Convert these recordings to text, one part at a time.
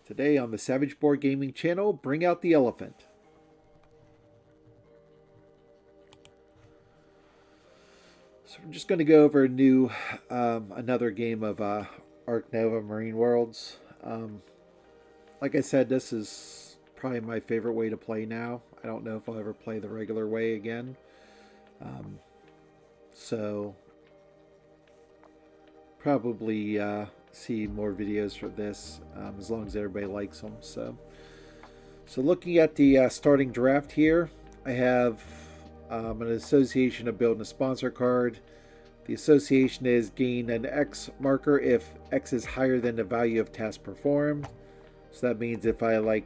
Today on the Savage Board Gaming channel, bring out the elephant. So we're just going to go over another game of Ark Nova Marine Worlds. Like I said, this is probably my favorite way to play now. I don't know if I'll ever play the regular way again. So probably see more videos for this as long as everybody likes them. So looking at the starting draft here, I have an association of building a sponsor card. The association is gain an X marker if X is higher than the value of task performed. So that means if I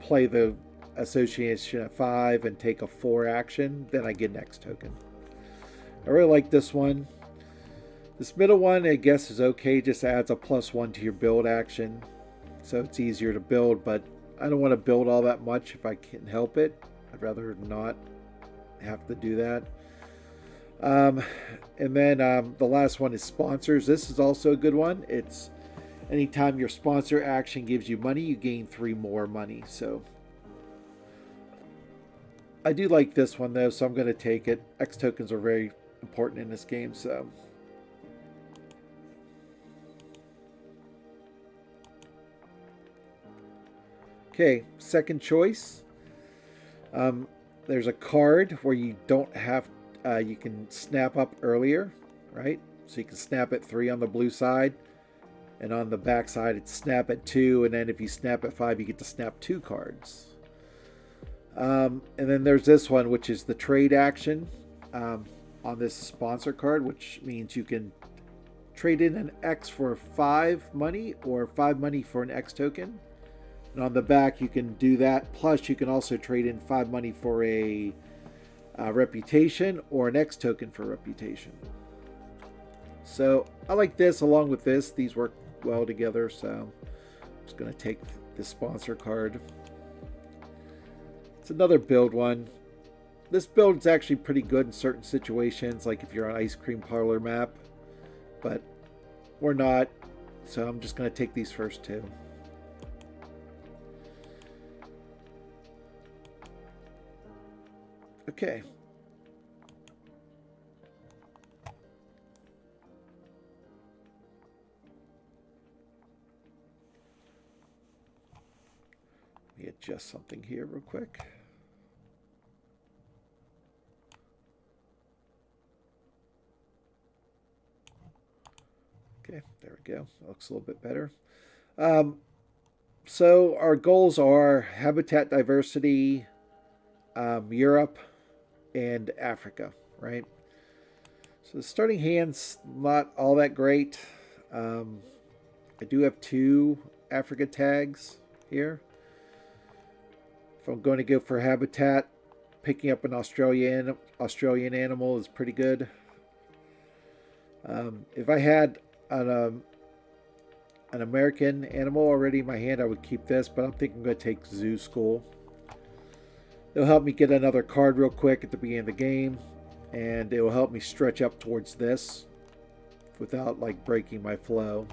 play the association at 5 and take a 4 action, then I get an X token. I really like this one. This middle one, I guess, is okay. Just adds a +1 to your build action. So it's easier to build, but I don't want to build all that much if I can help it. I'd rather not have to do that. And then the last one is sponsors. This is also a good one. It's anytime your sponsor action gives you money, you gain 3 more money. So I do like this one though, so I'm going to take it. X tokens are very important in this game, so. Okay, second choice. There's a card where you don't have, you can snap up earlier, right? So you can snap at 3 on the blue side, and on the back side it's snap at 2, and then if you snap at 5, you get to snap 2 cards. And then there's this one, which is the trade action on this sponsor card, which means you can trade in an X for 5 money or 5 money for an X token. And on the back, you can do that. Plus, you can also trade in 5 money for a reputation or an X token for reputation. So I like this along with this. These work well together. So I'm just going to take the sponsor card. It's another build one. This build is actually pretty good in certain situations, like if you're on ice cream parlor map. But we're not. So I'm just going to take these first 2. Okay. Let me adjust something here real quick. Okay, there we go. Looks a little bit better. So our goals are habitat diversity, Europe, and Africa, right? So the starting hand's not all that great. I do have 2 Africa tags here. If I'm going to go for habitat, picking up an Australian animal is pretty good. If I had an American animal already in my hand, I would keep this, but I'm thinking I'm going to take Zoo School. It'll help me get another card real quick at the beginning of the game, and it will help me stretch up towards this without breaking my flow.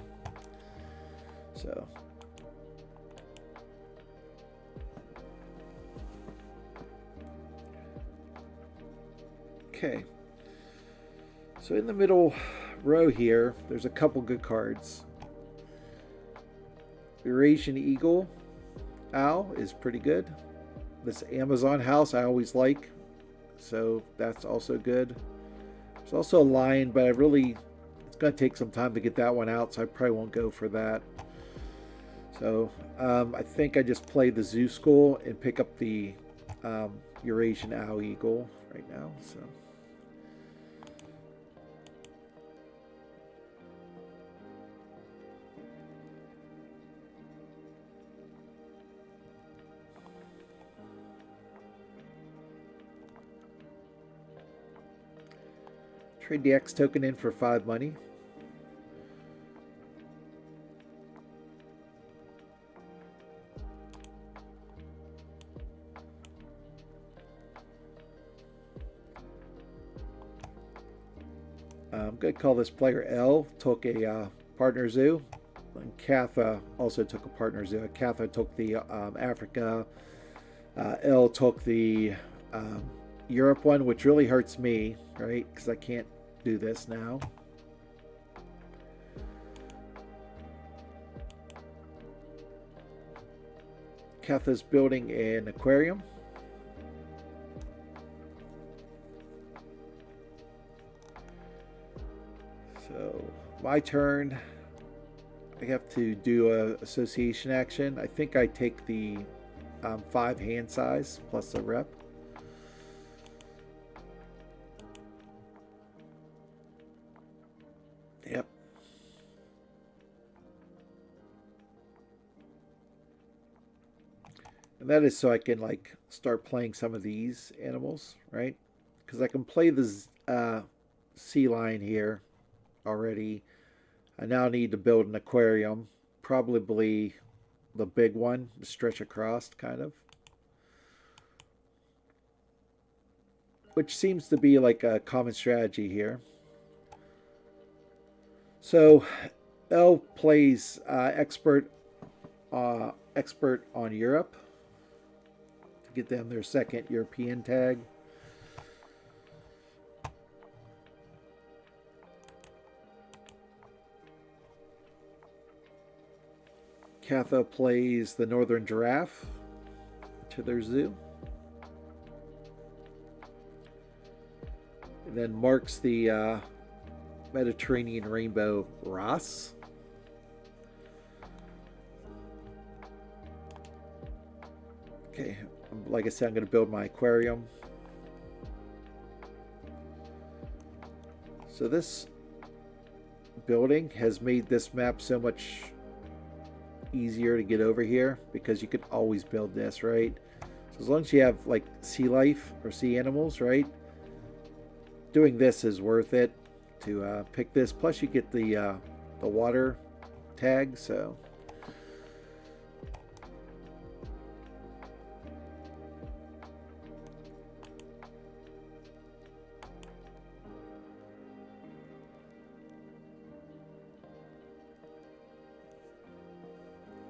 So okay. So in the middle row here, there's a couple good cards. Eurasian Eagle Owl is pretty good. This Amazon house I always like, so that's also good. There's also a lion, but it's going to take some time to get that one out, so I probably won't go for that. So I think I just play the Zoo School and pick up the Eurasian Owl Eagle right now. So. Trade the X token in for 5 money. I'm going to call this player L. Took a partner zoo. And Catha also took a partner zoo. Catha took the Africa. Elle took the Europe one, which really hurts me, right? Because I can't do this now. Catha's building an aquarium. So my turn. I have to do a association action. I think I take the 5 hand size plus a rep. Yep. And that is so I can like start playing some of these animals, right? Because I can play the sea lion here already. I now need to build an aquarium, probably the big one, to stretch across, kind of. Which seems to be like a common strategy here. So, Elle plays expert on Europe to get them their second European tag. Catha plays the northern giraffe to their zoo. And then marks the Mediterranean rainbow wrasse. Okay, like I said, I'm going to build my aquarium. So this building has made this map so much easier to get over here because you could always build this, right? So as long as you have like sea life or sea animals, right? Doing this is worth it to pick this. Plus you get the water tag, so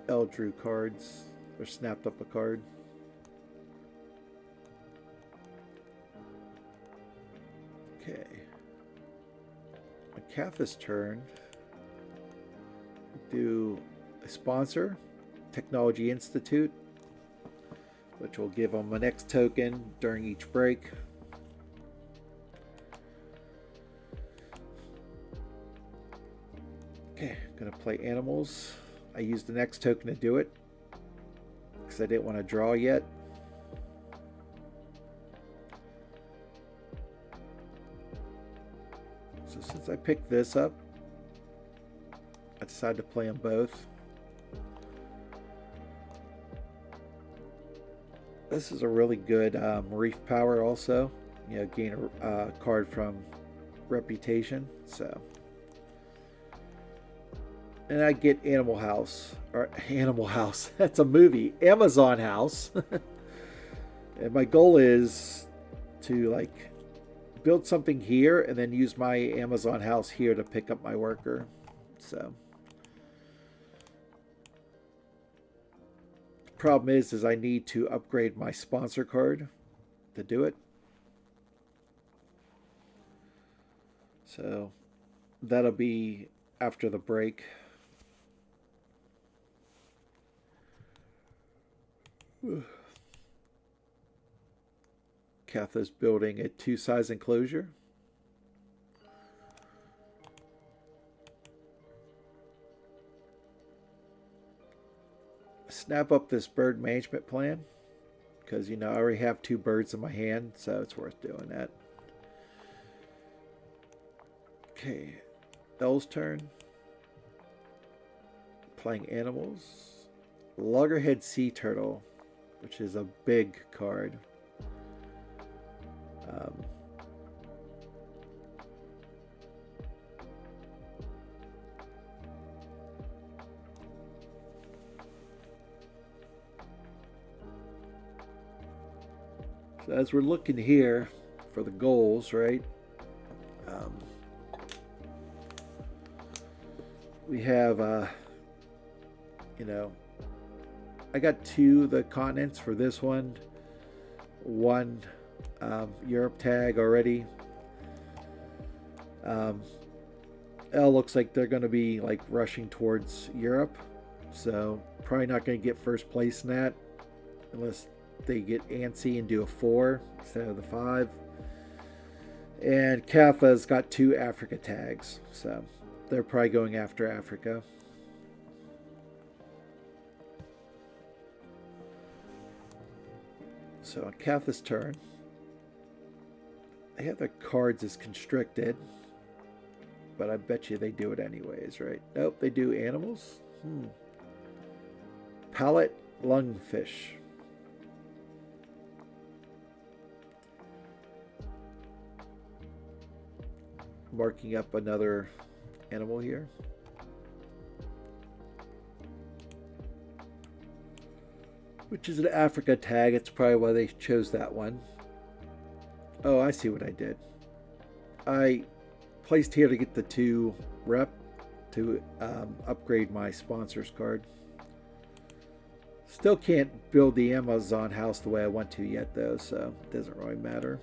Elle drew cards, or snapped up a card. Okay. On Catha's turn, do a sponsor, Technology Institute, which will give them an X token during each break. Okay, gonna play animals. I used the next token to do it because I didn't want to draw yet. So since I picked this up, I decided to play them both. This is a really good reef power also. You know, gain a card from reputation. So. And I get Animal House, or Animal House, that's a movie, Amazon House. And my goal is to like build something here and then use my Amazon House here to pick up my worker. So the problem is I need to upgrade my sponsor card to do it. So that'll be after the break. Catha's building a 2-size enclosure. Snap up this bird management plan because, you know, I already have 2 birds in my hand, so it's worth doing that. Okay, Elle's turn. Playing animals. Loggerhead Sea Turtle, which is a big card. So as we're looking here for the goals, right? We have you know, I got 2 of the continents for this one. 1 Europe tag already. L looks like they're going to be like rushing towards Europe, so probably not going to get first place in that unless they get antsy and do a 4 instead of the 5. And Catha's got 2 Africa tags, so they're probably going after Africa. So on Catha's turn, they have their cards as constricted, but I bet you they do it anyways, right? Nope, they do animals. Pallet lungfish. Marking up another animal here. Which is an Africa tag. It's probably why they chose that one. Oh, I see what I did. I placed here to get the 2 rep to upgrade my sponsors card. Still can't build the Amazon house the way I want to yet, though, so it doesn't really matter.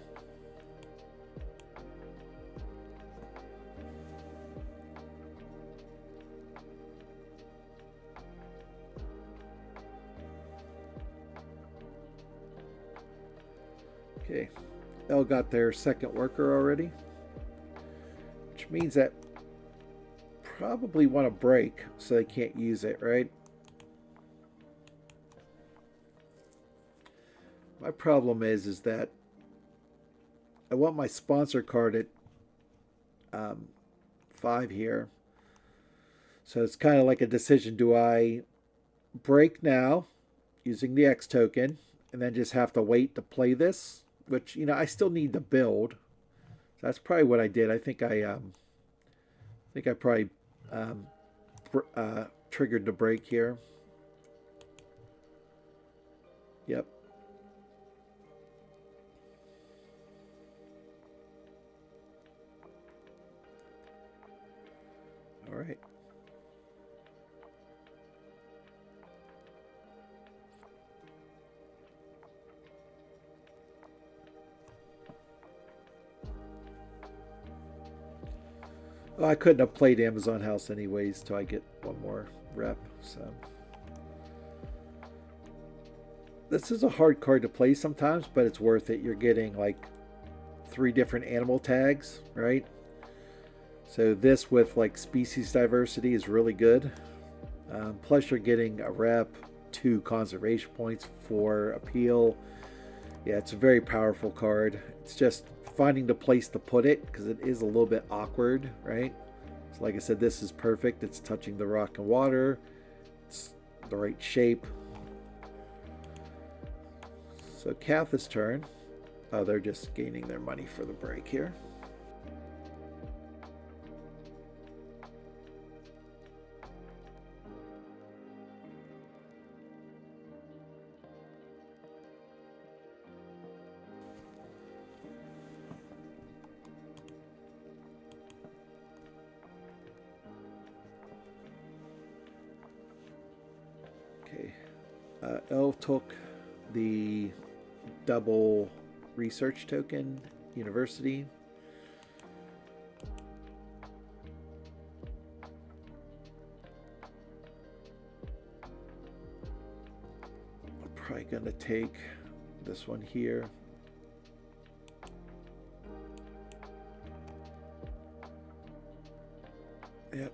Okay, L got their second worker already, which means that probably want to break so they can't use it, right? My problem is that I want my sponsor card at 5 here. So it's kind of like a decision. Do I break now using the X token and then just have to wait to play this? Which, you know, I still need to build. So that's probably what I did. I think I probably triggered the break here. Yep. All right. Well, I couldn't have played Amazon House anyways till I get 1 more rep, so. This is a hard card to play sometimes, but it's worth it. You're getting like 3 different animal tags, right? So this with like species diversity is really good. Plus you're getting a rep, 2 conservation points, 4 appeal. Yeah, it's a very powerful card. It's just finding the place to put it because it is a little bit awkward, right? So like I said, this is perfect. It's touching the rock and water. It's the right shape. So Catha's turn. Oh, they're just gaining their money for the break here. Okay, L took the double research token, university. I'm probably going to take this one here. Yep.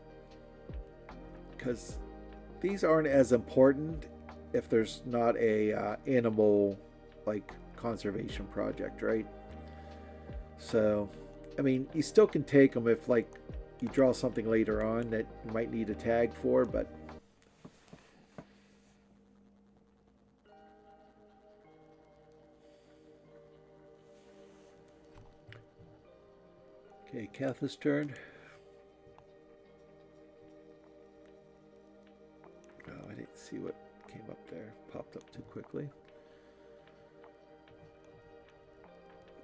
Because these aren't as important if there's not a animal like conservation project, right? So I mean, you still can take them if like you draw something later on that you might need a tag for, but okay, Catha's turn. Oh, I didn't see what came up there. Popped up too quickly.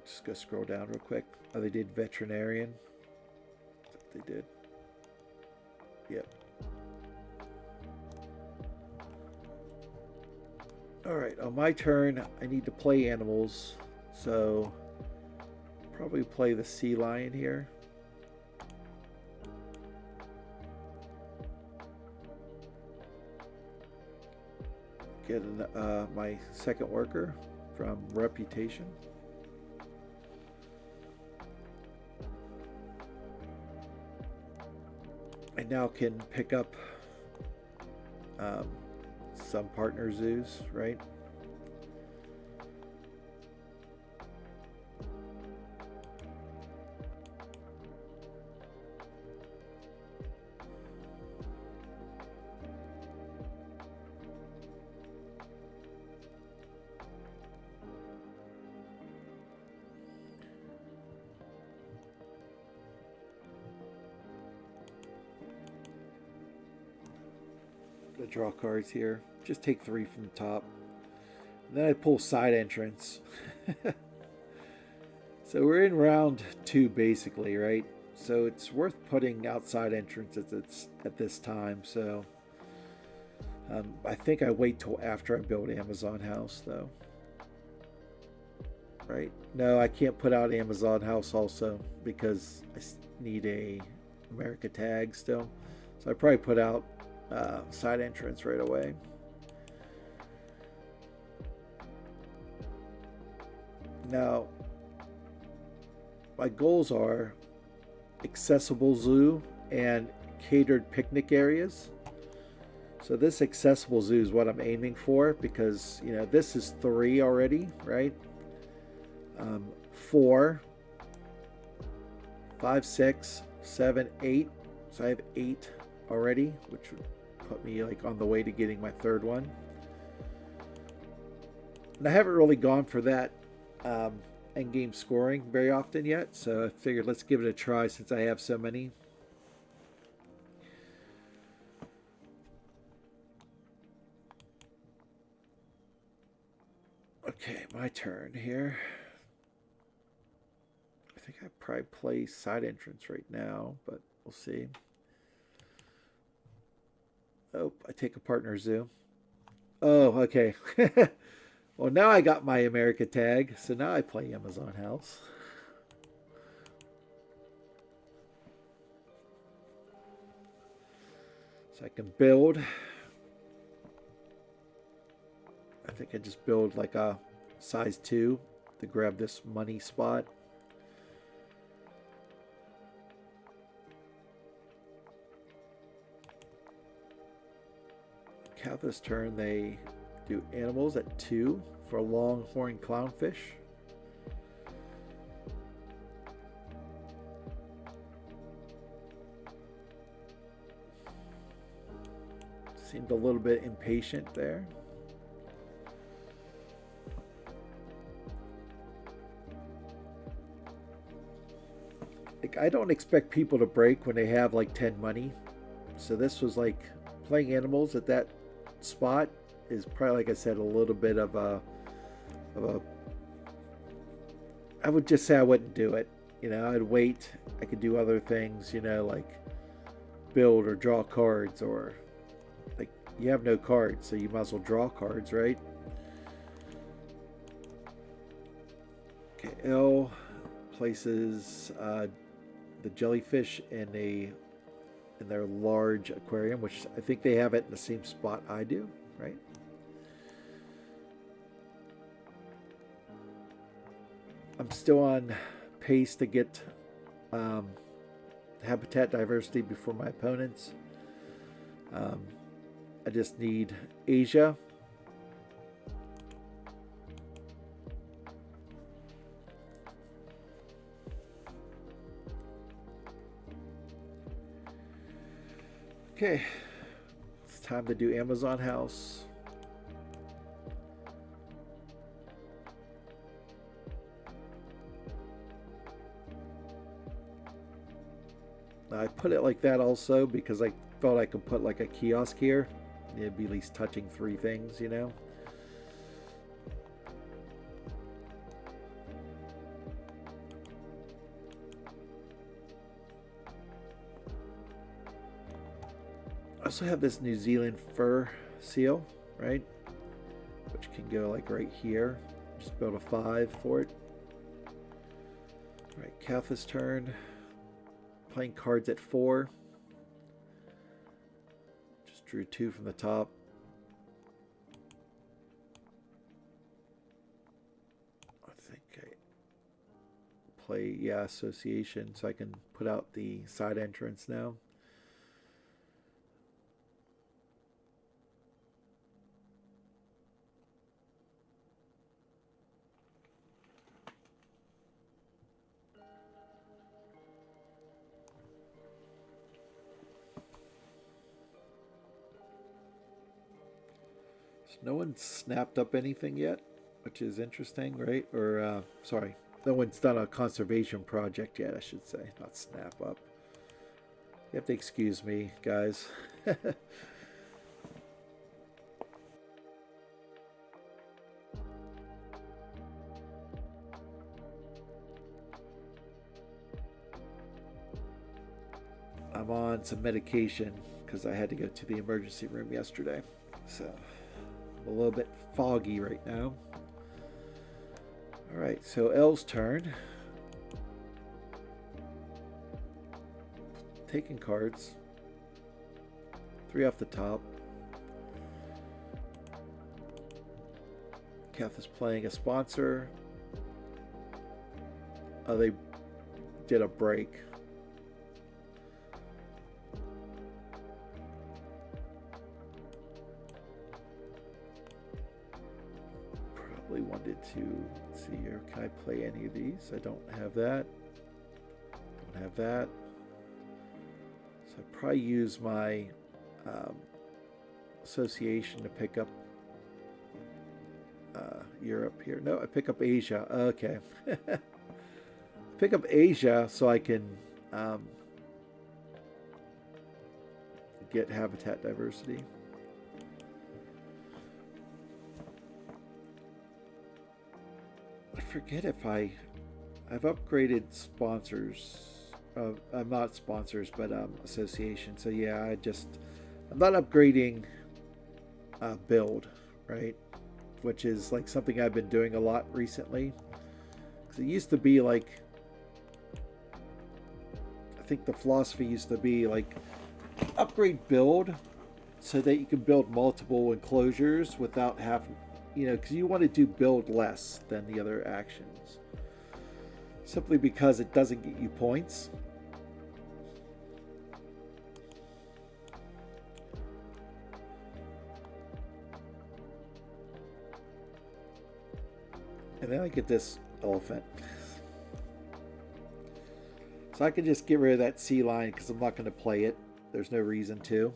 Just go scroll down real quick. Oh, they did veterinarian. They did. Yep. Alright, on my turn, I need to play animals. So, probably play the sea lion here. Get my second worker from reputation. I now can pick up some partner zoos, right? Draw cards here. Just take 3 from the top. And then I pull side entrance. So we're in round 2 basically, right? So it's worth putting outside entrance at this time. So I think I wait till after I build Amazon House though. Right? No, I can't put out Amazon House also because I need a America tag still. So I probably put out side entrance right away. Now, my goals are accessible zoo and catered picnic areas. So this accessible zoo is what I'm aiming for because, you know, this is 3 already, right? 4, 5, 6, 7, 8. So I have 8 already, which would put me like on the way to getting my 3rd one. And I haven't really gone for that end game scoring very often yet, so I figured let's give it a try since I have so many. Okay, my turn here. I think I probably play side entrance right now, but we'll see. Oh, I take a partner zoo. Oh, okay. Well, now I got my America tag, so now I play Amazon House. So I can build. I think I just build like a size 2 to grab this money spot. This turn they do animals at 2 for a longhorn clownfish. Seemed a little bit impatient there. Like, I don't expect people to break when they have like 10 money. So this was like playing animals at that spot is probably, like I said, a little bit of a I would just say I wouldn't do it. You know, I'd wait. I could do other things, you know, like build or draw cards, or like you have no cards, so you might as well draw cards, right? Okay, L places the jellyfish in their large aquarium, which I think they have it in the same spot I do, right? I'm still on pace to get habitat diversity before my opponents. I just need Asia. Okay, it's time to do Amazon House. I put it like that also because I thought I could put like a kiosk here. It'd be at least touching 3 things, you know. I also have this New Zealand fur seal, right? which can go like right here. Just build a 5 for it. All right, Catha's turn. Playing cards at 4. Just drew 2 from the top. I think I play, yeah, association, so I can put out the side entrance now. No one's snapped up anything yet, which is interesting, right? Or, sorry, no one's done a conservation project yet, I should say, not snap up. You have to excuse me, guys. I'm on some medication because I had to go to the emergency room yesterday, so a little bit foggy right now. All right, so L's turn. Taking cards. 3 off the top. Kath is playing a sponsor. Oh, they did a break. Wanted to, let's see here, can I play any of these? I don't have that. Don't have that. So I probably use my association to pick up Europe here. No, I pick up Asia. Okay. Pick up Asia so I can get habitat diversity. I forget if I've upgraded sponsors. I'm not sponsors, but association. So yeah, I'm not upgrading build, right? Which is like something I've been doing a lot recently. Because it used to be like, I think the philosophy used to be like upgrade build so that you can build multiple enclosures without having, you know, because you want to do build less than the other actions. Simply because it doesn't get you points. And then I get this elephant. So I can just get rid of that sea lion because I'm not going to play it. There's no reason to.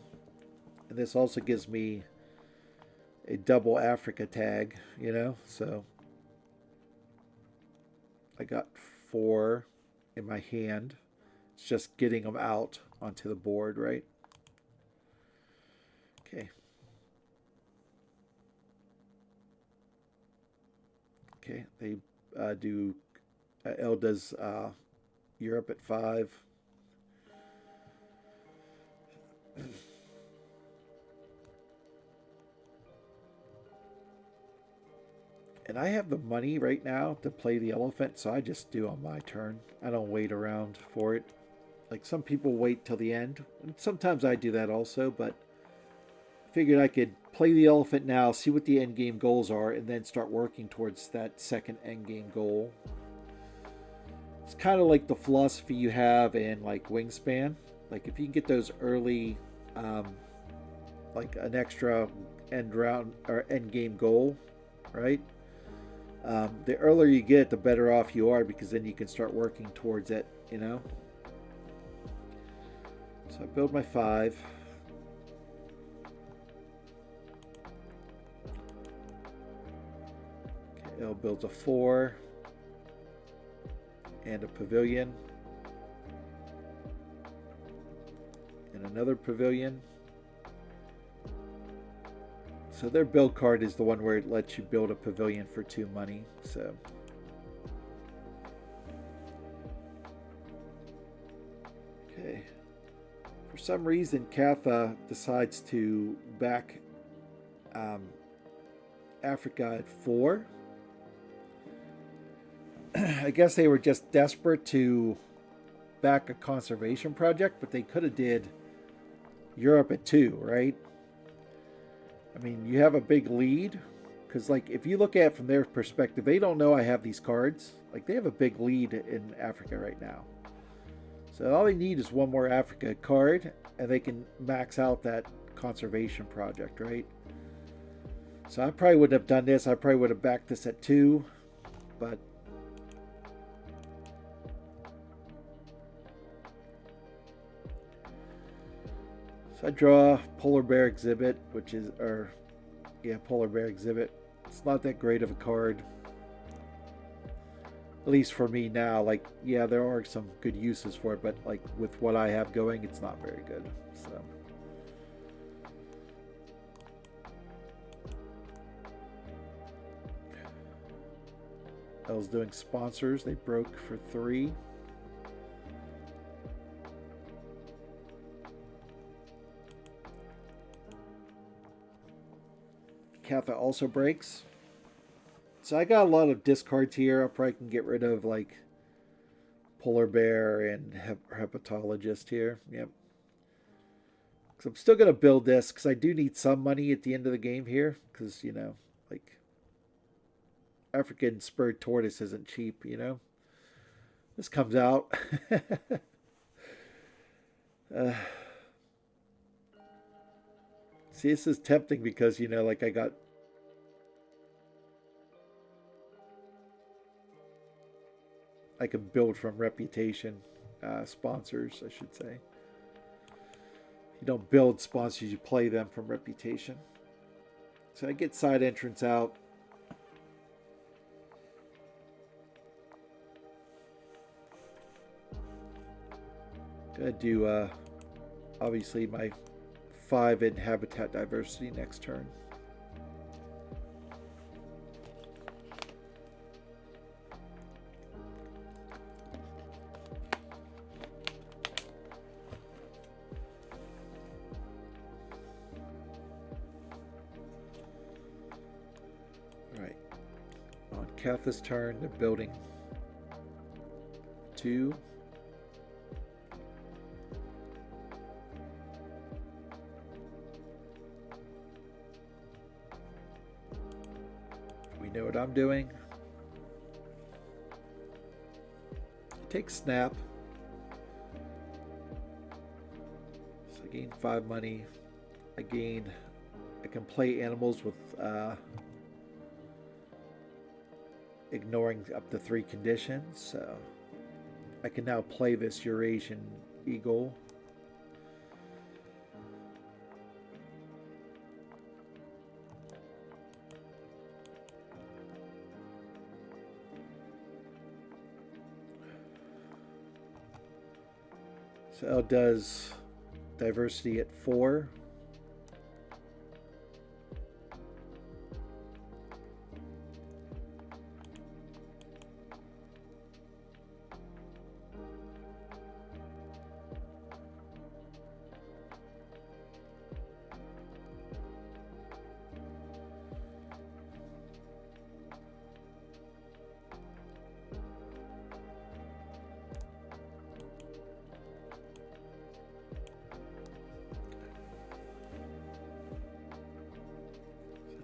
And this also gives me a double Africa tag, you know, so I got 4 in my hand. It's just getting them out onto the board, right? Okay. Okay, they do, L does Europe at 5. And I have the money right now to play the elephant, so I just do on my turn. I don't wait around for it. Like some people wait till the end. And sometimes I do that also, but I figured I could play the elephant now, see what the end game goals are, and then start working towards that second end game goal. It's kind of like the philosophy you have in like Wingspan. Like if you can get those early, like an extra end round or end game goal, right? The earlier you get, the better off you are because then you can start working towards it, you know? So I build my 5. Okay, L builds a 4 and a pavilion and another pavilion. So their build card is the one where it lets you build a pavilion for 2 money. So okay. For some reason, Katha decides to back Africa at 4. I guess they were just desperate to back a conservation project, but they could have did Europe at 2, right? I mean, you have a big lead, because like if you look at it from their perspective, they don't know I have these cards. Like they have a big lead in Africa right now. So all they need is one more Africa card, and they can max out that conservation project, right? So I probably wouldn't have done this. I probably would have backed this at 2, but so I draw Polar Bear Exhibit, which is, or yeah, Polar Bear Exhibit. It's not that great of a card. At least for me now. Like, yeah, there are some good uses for it, but like with what I have going, it's not very good. So I was doing sponsors. They broke for 3. Catan also breaks. So I got a lot of discards here. I probably can get rid of like Polar Bear and Hepatologist here. Yep. Because I'm still going to build this because I do need some money at the end of the game here. Because, you know, like African Spurred Tortoise isn't cheap, you know. This comes out. See, this is tempting because, you know, like I can build from reputation. Sponsors, I should say. You don't build sponsors, you play them from reputation. So I get side entrance out. Gonna do obviously my 5 in habitat diversity next turn. Right. On Catha's turn, they're building 2. Know what I'm doing. Take snap. So I gain 5 money. I can play animals with ignoring up to 3 conditions. So I can now play this Eurasian eagle. So L does diversity at 4.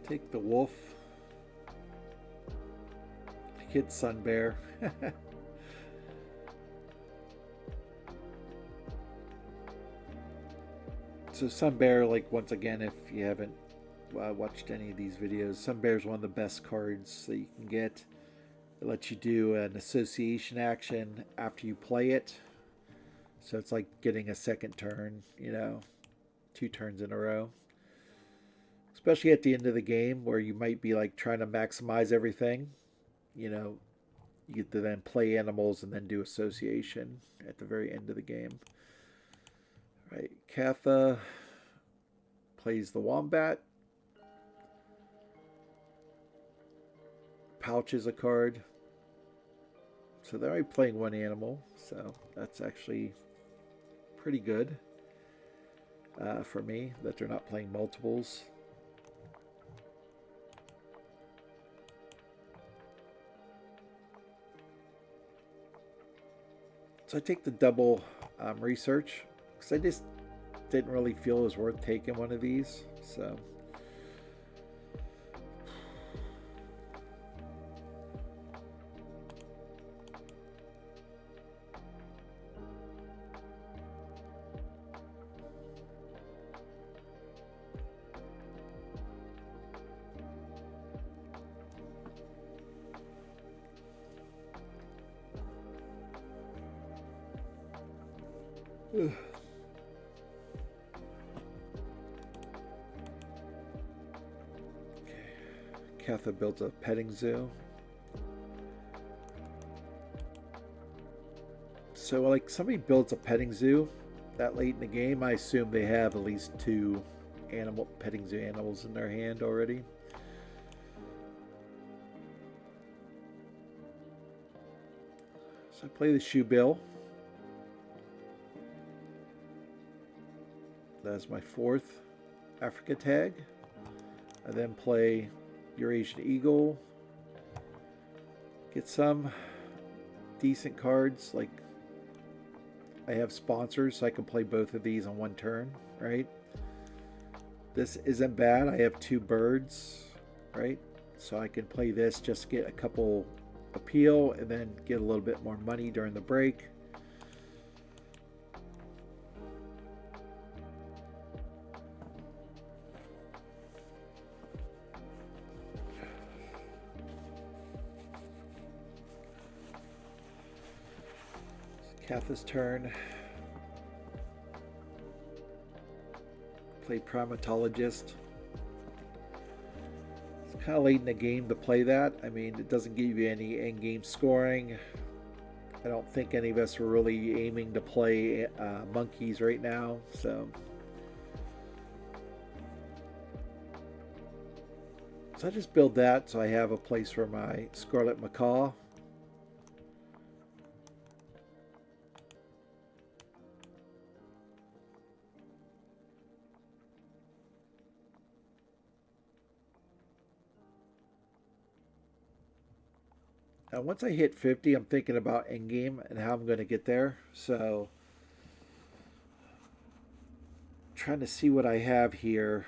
Take the wolf. Hit Sun Bear. So Sun Bear, like once again, if you haven't watched any of these videos, Sun Bear is one of the best cards that you can get. It lets you do an association action after you play it. So it's like getting a second turn, you know, 2 turns in a row. Especially at the end of the game where you might be like trying to maximize everything. You know, you get to then play animals and then do association at the very end of the game. Right, Catha plays the wombat. Pouch is a card. So they're only playing 1 animal, so that's actually pretty good for me that they're not playing multiples. So I take the double research because I just didn't really feel it was worth taking one of these. So Catha builds a petting zoo. So like somebody builds a petting zoo that late in the game, I assume they have at least 2 petting zoo animals in their hand already. So I play the shoe bill. That's my 4th Africa tag. I then play Eurasian Eagle. Get some decent cards. Like I have sponsors, so I can play both of these on one turn, right? This isn't bad. I have 2 birds, right? So I can play this just to get a couple appeal and then get a little bit more money during the break. Catha's turn. Play Primatologist. It's kind of late in the game to play that. I mean, it doesn't give you any end-game scoring. I don't think any of us are really aiming to play monkeys right now, so I just build that so I have a place for my Scarlet Macaw. Once I hit 50, I'm thinking about endgame and how I'm going to get there. So, trying to see what I have here.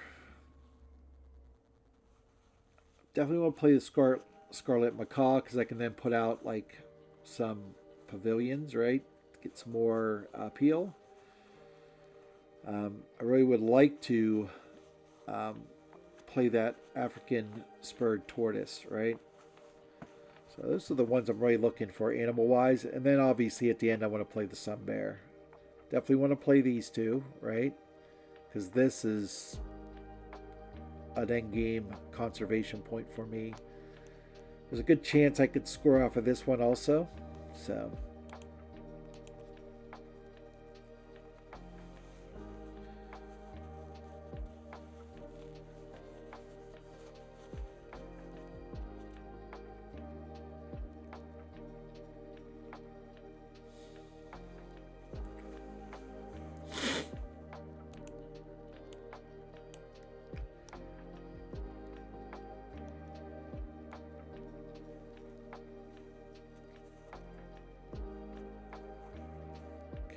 Definitely want to play the Scarlet Macaw because I can then put out like some pavilions, right? Get some more appeal. I really would like to play that African spurred tortoise, right? So those are the ones I'm really looking for animal-wise. And then obviously at the end I want to play the sun bear. Definitely want to play these 2, right? Because this is an end-game conservation point for me. There's a good chance I could score off of this one also. So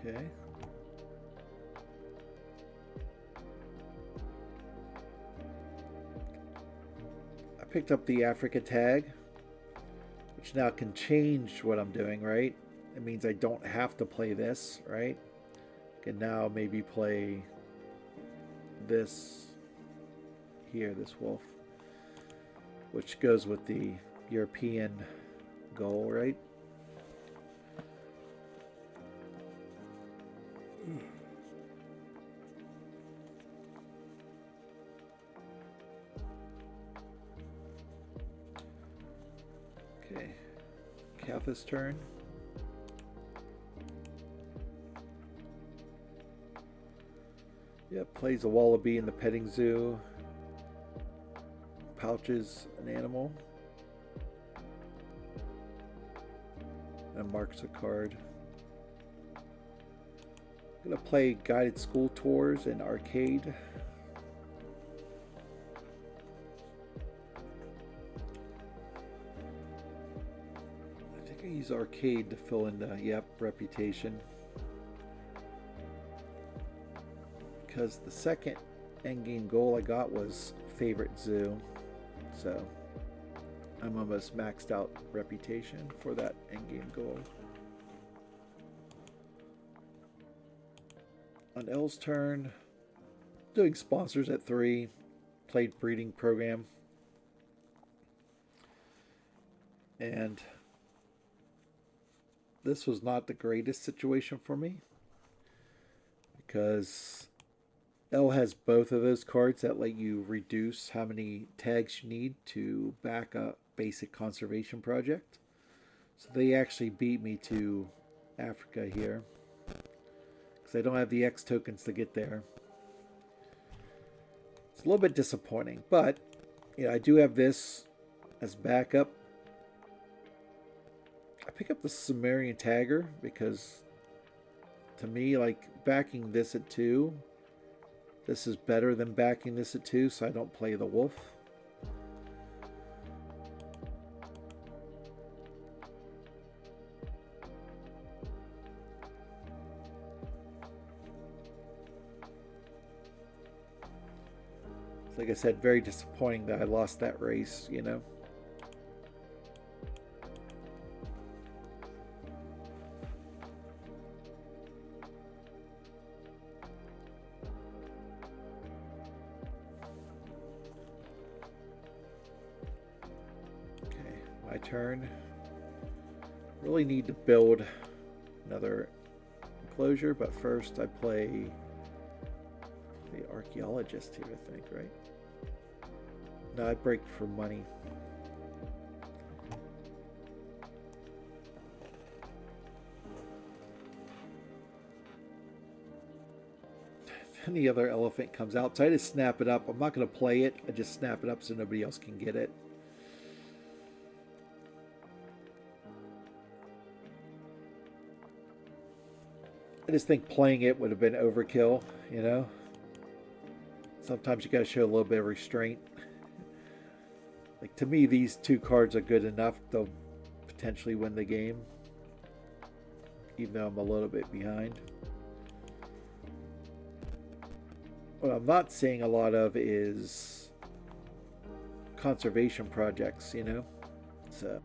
okay. I picked up the Africa tag, which now can change what I'm doing, right? It means I don't have to play this, right? I can now maybe play this here, this wolf, which goes with the European goal, right? Okay, Catha's turn. Yep, plays a wallaby in the petting zoo. Pouches an animal. And marks a card. I'm gonna play guided school tours and arcade. I think I use arcade to fill in the, yep, reputation. Because the second endgame goal I got was favorite zoo. So I'm almost maxed out reputation for that endgame goal. On L's turn, doing sponsors at 3, played breeding program. And this was not the greatest situation for me, because L has both of those cards that let you reduce how many tags you need to back a basic conservation project. So they actually beat me to Africa here, because I don't have the X tokens to get there. It's a little bit disappointing, but you know, I do have this as backup. I pick up the Sumerian Tagger because to me, like, backing this at 2, this is better than backing this at 2, so I don't play the wolf. Like I said, very disappointing that I lost that race, you know. Okay, my turn. Really need to build another enclosure, but first I play the archaeologist here, I think, right? No, I break for money. And the other elephant comes out, so I just snap it up. I'm not going to play it. I just snap it up so nobody else can get it. I just think playing it would have been overkill, you know? Sometimes you got to show a little bit of restraint. Like, to me, these 2 cards are good enough to potentially win the game, even though I'm a little bit behind. What I'm not seeing a lot of is conservation projects, you know? So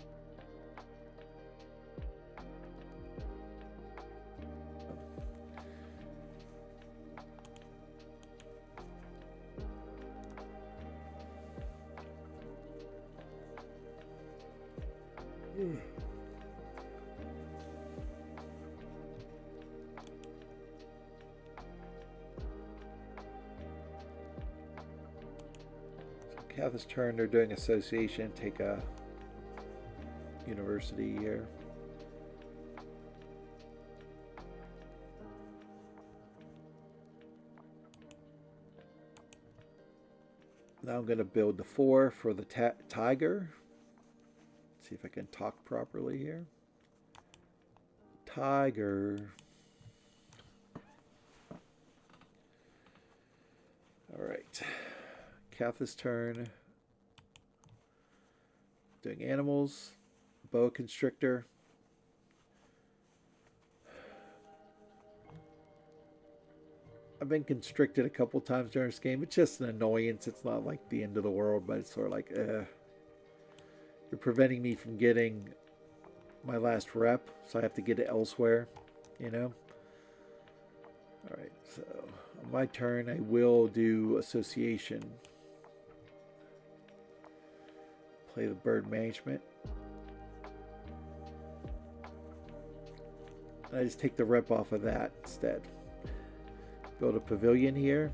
Catha's turn, they're doing association, take a university here. Now I'm going to build the 4 for the tiger. See if I can talk properly here. Tiger. All right. Catha's turn. Doing animals. Boa constrictor. I've been constricted a couple times during this game. It's just an annoyance. It's not like the end of the world, but it's sort of like, you're preventing me from getting my last rep, so I have to get it elsewhere, you know? Alright, so on my turn, I will do association. Play the bird management. And I just take the rep off of that instead. Build a pavilion here.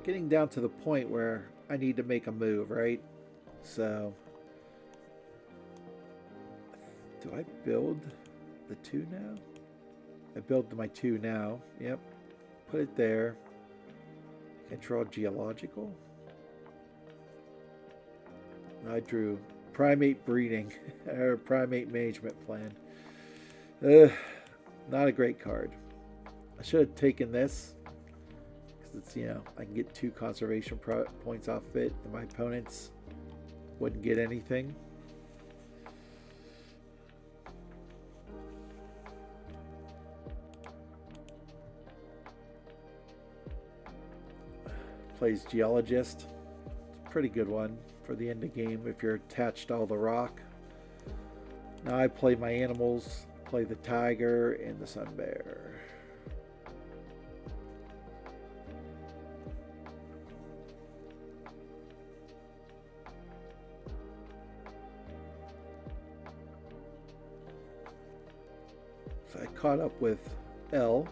getting down to the point where I need to make a move, right? So, do I build the 2 now? I build my 2 now. Yep. Put it there. I draw geological. I drew primate breeding or primate management plan. Not a great card. I should have taken this because it's, you know, I can get 2 conservation points off of it, and my opponents wouldn't get anything. Plays geologist. It's a pretty good one for the end of game if you're attached to all the rock. Now I play my animals. Play the tiger and the sun bear. So I caught up with L.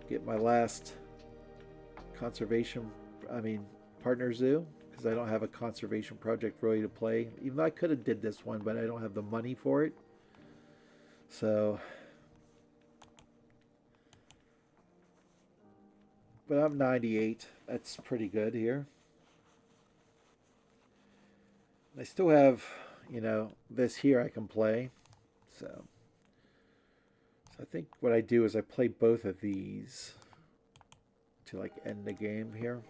Get my last partner zoo, because I don't have a conservation project ready to play. Even though I could have did this one, but I don't have the money for it. So, but I'm 98. That's pretty good here. I still have, you know, this here I can play. So I think what I do is I play both of these to like end the game here.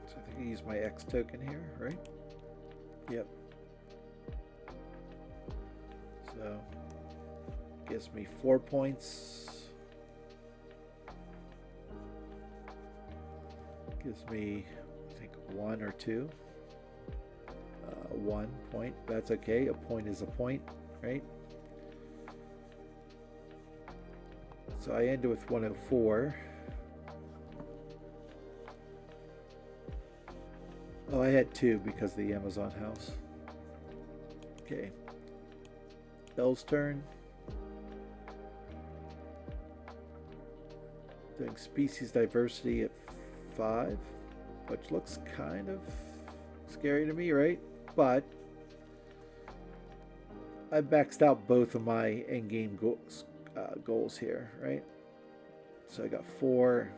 So I think I use my X token here, right? Yep. So gives me 4 points. Gives me, I think, 1 or 2. 1 point. That's okay. A point is a point, right? So I ended with 104. Oh, I had 2 because of the Amazon house. Okay. Bell's turn. Doing species diversity at 5, which looks kind of scary to me, right? But I maxed out both of my endgame goals here, right? So I got 4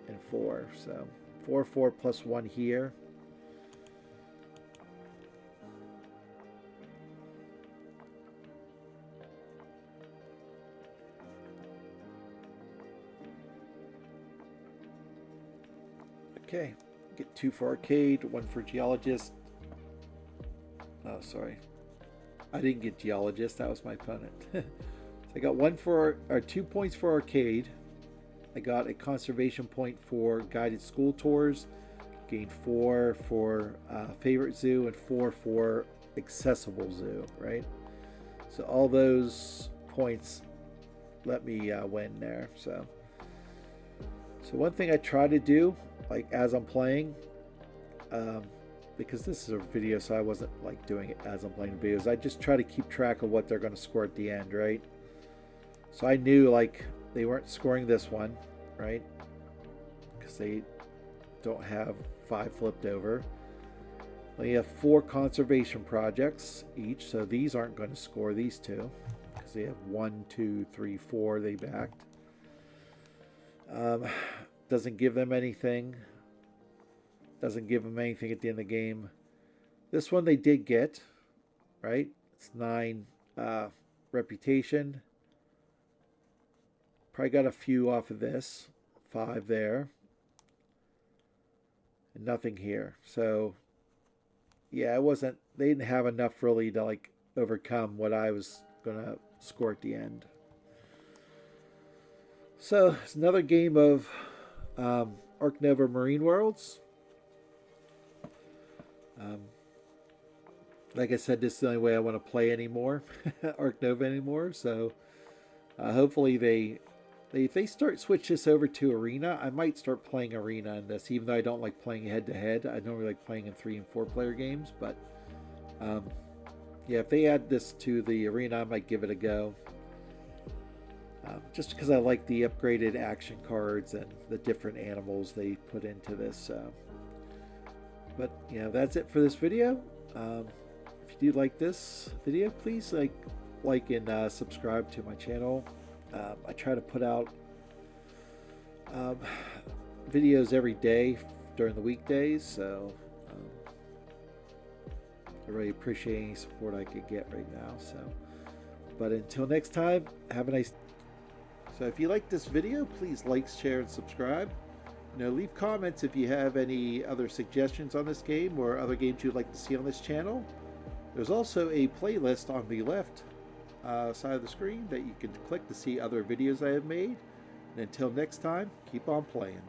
and 4. So 4, 4 plus 1 here. Okay, get 2 for arcade, 1 for geologist. Oh, sorry. I didn't get geologist, that was my opponent. So I got 2 points for arcade. I got a conservation point for guided school tours. Gained 4 for favorite zoo and 4 for accessible zoo, right? So all those points let me win there. So one thing I try to do, like as I'm playing, because this is a video, so I wasn't like doing it as I'm playing videos. I just try to keep track of what they're going to score at the end, right? So I knew like they weren't scoring this one, right? Because they don't have 5 flipped over. They have 4 conservation projects each, so these aren't going to score these 2 because they have 1, 2, 3, 4 they backed. Doesn't give them anything. Doesn't give them anything at the end of the game. This one they did get, right? It's 9 reputation. Probably got a few off of this. 5 there. And nothing here. So, yeah, it wasn't, they didn't have enough really to like overcome what I was going to score at the end. So, it's another game of Ark Nova Marine Worlds. like I said, this is the only way I want to play anymore, Ark Nova anymore. So hopefully if they start switch this over to Arena, I might start playing Arena in this, even though I don't like playing head to head. I don't really like playing in 3 and 4 player games, but yeah, if they add this to the Arena, I might give it a go. Just because I like the upgraded action cards and the different animals they put into this. But you know, that's it for this video. If you do like this video, please like and subscribe to my channel. I try to put out videos every day during the weekdays, so I really appreciate any support I could get right now. So, but until next time, have a nice. So if you like this video, please like, share, and subscribe. You know, leave comments if you have any other suggestions on this game or other games you'd like to see on this channel. There's also a playlist on the left side of the screen that you can click to see other videos I have made. And until next time, keep on playing.